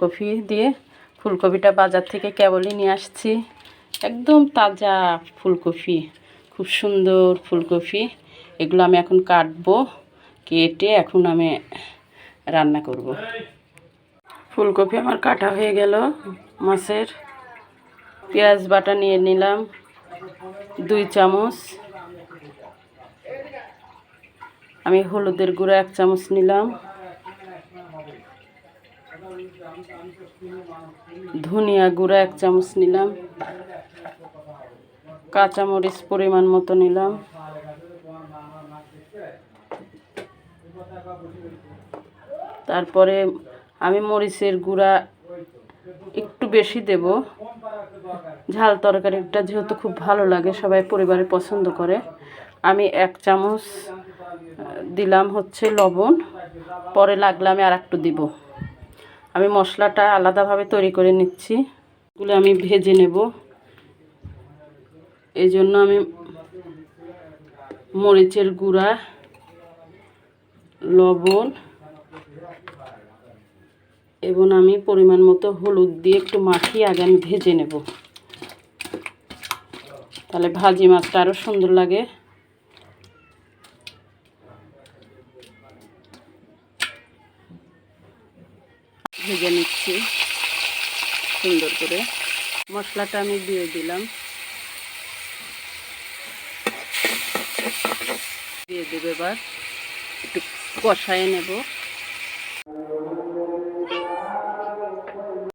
Copy দিয়ে। ফুলকপিটা বাজার থেকে কেবলই নিয়ে আসছি, একদম তাজা ফুলকপি, খুব সুন্দর ফুলকপি। এগুলো আমি এখন কাটবো, কেটে এখন আমি রান্না করব। ফুলকপি আমার কাটা হয়ে গেল। মাছের পেঁয়াজ বাটা নিয়ে নিলাম 2 চামচ। আমি হলুদের গুঁড়া 1 চামচ নিলাম, ধনিয়া গুঁড়া 1 চামচ নিলাম, কাঁচামরিচ পরিমাণ মতো নিলাম, তারপরে আমি মরিচের গুঁড়া একটু বেশি দেব। ঝাল তরকারিটা যেহেতু খুব ভালো লাগে, সবাই পরিবারে পছন্দ করে। আমি 1 চামচ দিলাম হচ্ছে লবণ, পরে লাগলে আমি আর একটু দিব। আমি মশলাটা আলাদাভাবে তৈরি করে নিচ্ছি, এগুলো আমি ভেজে নেব। এই জন্য আমি মরিচের গুঁড়া, লবণ এবং আমি পরিমাণ মতো হলুদ দিয়ে একটু মাখিয়ে আগে আমি ভেজে নেব, তাহলে ভাজি মাছটা আরও সুন্দর লাগে। ভেজে নিচ্ছি সুন্দর করে। মশলাটা আমি দিয়ে দিলাম, দিয়ে দেব। এবার একটু কষায় নেব।